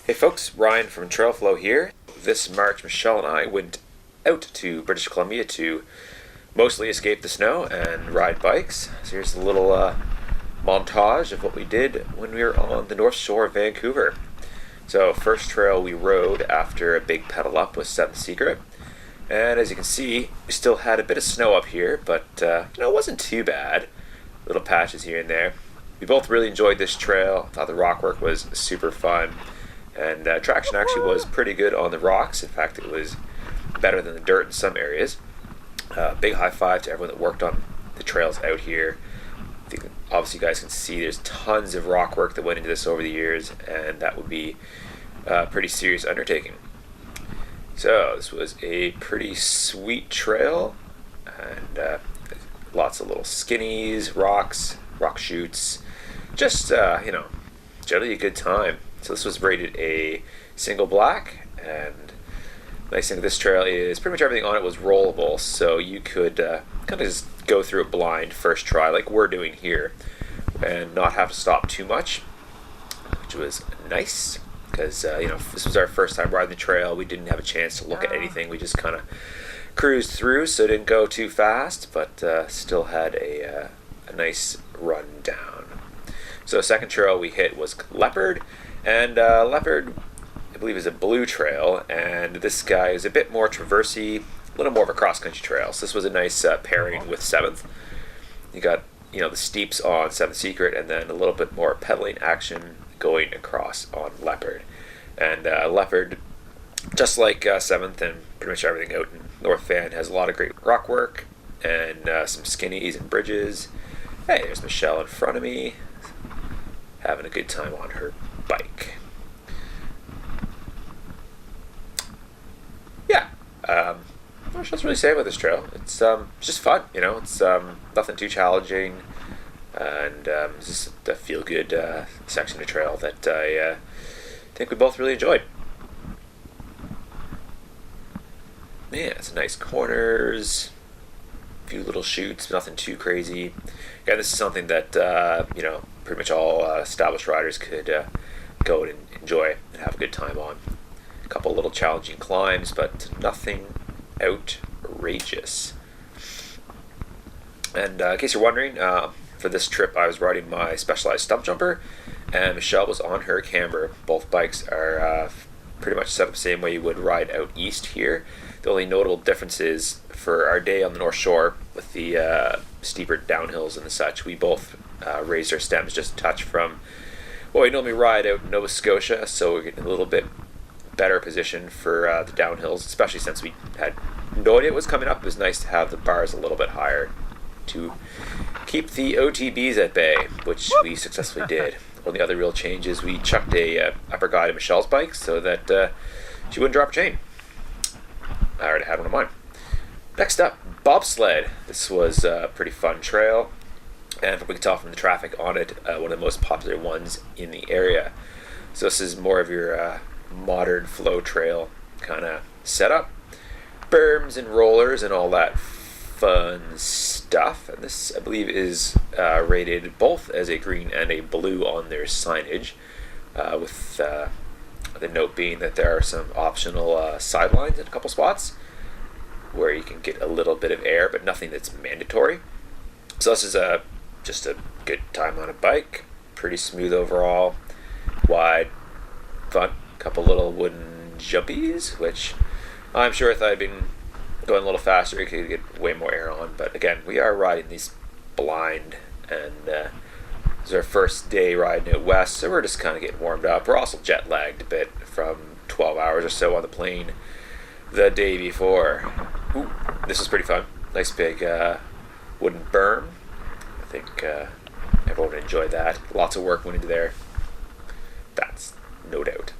Hey folks, Ryan from Trailflow here. This March, Michelle and I went out to British Columbia to mostly escape the snow and ride bikes. So here's a little montage of what we did when we were on the north shore of Vancouver. So first trail we rode after a big pedal up was 7th Secret. And as you can see, we still had a bit of snow up here, but it wasn't too bad. Little patches here and there. We both really enjoyed this trail. Thought the rock work was super fun. And traction actually was pretty good on the rocks. In fact, it was better than the dirt in some areas. Big high five to everyone that worked on the trails out here. I think obviously you guys can see there's tons of rock work that went into this over the years, and that would be a pretty serious undertaking. So this was a pretty sweet trail, and lots of little skinnies, rocks, rock chutes, just generally a good time. So this was rated a single black, and the nice thing with this trail is pretty much everything on it was rollable, so you could kind of just go through it blind first try like we're doing here and not have to stop too much, which was nice because this was our first time riding the trail. We didn't have a chance to look at anything. We just kind of cruised through, so didn't go too fast, but still had a nice run down. So the second trail we hit was Leppard, and Leppard I believe is a blue trail, and this guy is a bit more traversy, a little more of a cross-country trail. So this was a nice pairing with 7th. You got the steeps on 7th Secret, and then a little bit more pedaling action going across on Leppard. And Leppard, just like 7th and pretty much everything out in North Van, has a lot of great rock work and some skinnies and bridges. Hey, there's Michelle in front of me, having a good time on her bike. Yeah, not sure what to really say about this trail. It's just fun, It's nothing too challenging, and it's just a feel-good section of trail that I think we both really enjoyed. Yeah, it's nice corners, a few little chutes, nothing too crazy. Again, this is something that pretty much all established riders could go and enjoy and have a good time on. A couple little challenging climbs, but nothing outrageous. And in case you're wondering, for this trip I was riding my Specialized stump jumper, and Michelle was on her camber. Both bikes are pretty much set up the same way you would ride out east here. The only notable difference is for our day on the North Shore with the steeper downhills and such, we both raised our stems just a touch from what we normally ride out in Nova Scotia, so we're getting a little bit better position for the downhills, especially since we had no idea what was coming up. It was nice to have the bars a little bit higher to keep the OTBs at bay, which we successfully did. One of the other real changes, we chucked a upper guide to Michelle's bike so that she wouldn't drop her chain. I already had one of mine. Next up, Bobsled. This was a pretty fun trail, and from what we can tell from the traffic on it, one of the most popular ones in the area. So this is more of your modern flow trail kind of setup. Berms and rollers and all that fun stuff. And this, I believe, is rated both as a green and a blue on their signage, with the note being that there are some optional sidelines in a couple spots where you can get a little bit of air, but nothing that's mandatory. So this is just a good time on a bike. Pretty smooth overall, wide, fun. Couple little wooden jumpies, which I'm sure if I'd been going a little faster, you could get way more air on. But again, we are riding these blind, and this is our first day riding out west, so we're just kind of getting warmed up. We're also jet lagged a bit from 12 hours or so on the plane the day before. Ooh, this was pretty fun. Nice big wooden berm. I think everyone would enjoy that. Lots of work went into there. That's no doubt.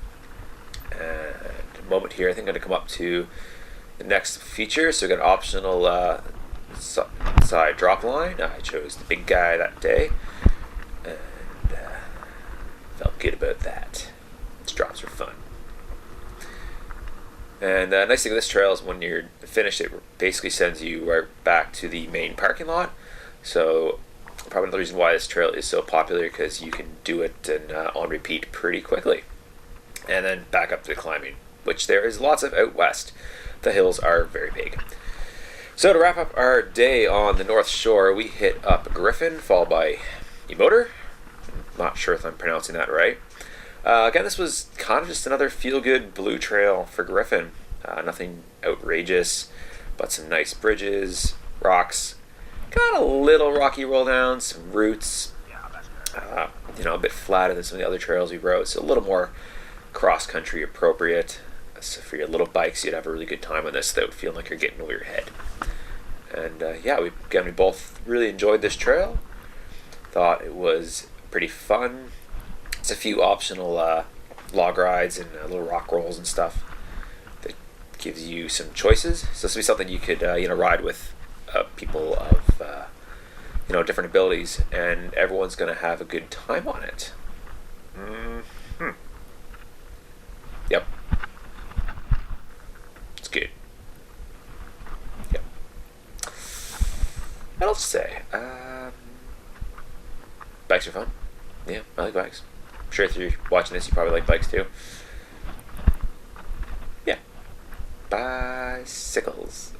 And a moment here, I think I'm going to come up to the next feature. So we got an optional side drop line. I chose the big guy that day, and felt good about that. These drops were fun. And the nice thing with this trail is when you're finished, it basically sends you right back to the main parking lot. So probably another reason why this trail is so popular, because you can do it and on repeat pretty quickly. and then back up to the climbing, which there is lots of out west. The hills are very big. So to wrap up our day on the North Shore, we hit up Griffen, followed by Imonator. Not sure if I'm pronouncing that right. Again, this was kind of just another feel-good blue trail for Griffen. Nothing outrageous, but some nice bridges, rocks, got a little rocky roll down, some roots, a bit flatter than some of the other trails we rode, so a little more cross-country appropriate. So for your little bikes, you'd have a really good time on this without feeling like you're getting over your head. And we both really enjoyed this trail. Thought it was pretty fun. It's a few optional log rides and little rock rolls and stuff that gives you some choices. So this will be something you could ride with people of different abilities, and everyone's going to have a good time on it. Yep. It's good. Yep. What else to say? Bikes are fun. Yeah, I like bikes. I'm sure if you're watching this, you probably like bikes too. Yeah. Bicycles.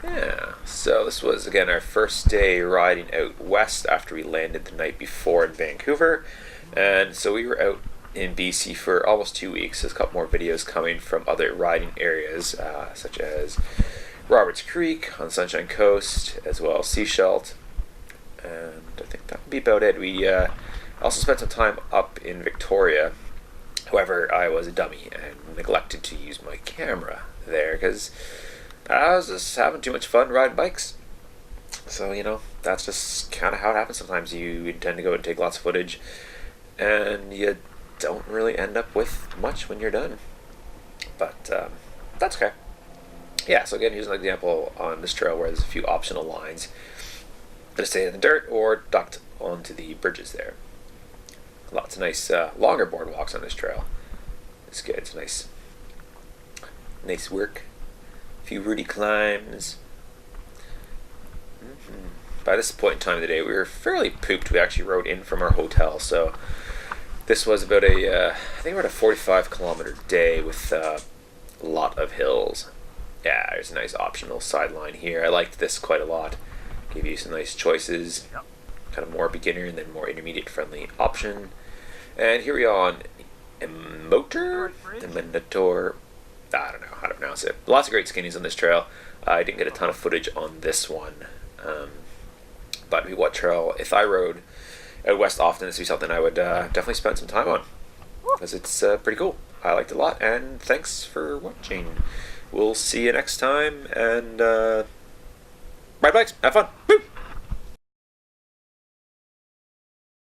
Yeah, so this was, again, our first day riding out west after we landed the night before in Vancouver. And so we were out in BC for almost 2 weeks. There's a couple more videos coming from other riding areas, such as Roberts Creek on Sunshine Coast, as well as Seashelt. And I think that would be about it. We also spent some time up in Victoria. However, I was a dummy and neglected to use my camera there because I was just having too much fun riding bikes. So, that's just kind of how it happens sometimes. You intend to go and take lots of footage, and you don't really end up with much when you're done. But that's okay. Yeah, so again, here's an example on this trail where there's a few optional lines that stay in the dirt or ducked onto the bridges there. Lots of nice longer boardwalks on this trail. It's good. It's nice work. Few rooty climbs. By this point in time of the day, we were fairly pooped. We actually rode in from our hotel, so this was about I think we're at a 45-kilometer day with a lot of hills. Yeah, there's a nice optional sideline here. I liked this quite a lot. Give you some nice choices. Kind of more beginner and then more intermediate friendly option. And here we are on Imonator. I don't know how to pronounce it. Lots of great skinnies on this trail. I didn't get a ton of footage on this one. But what trail, if I rode out west often, this would be something I would definitely spend some time on. Because it's pretty cool. I liked it a lot, and thanks for watching. We'll see you next time, and ride bikes. Have fun. Woo!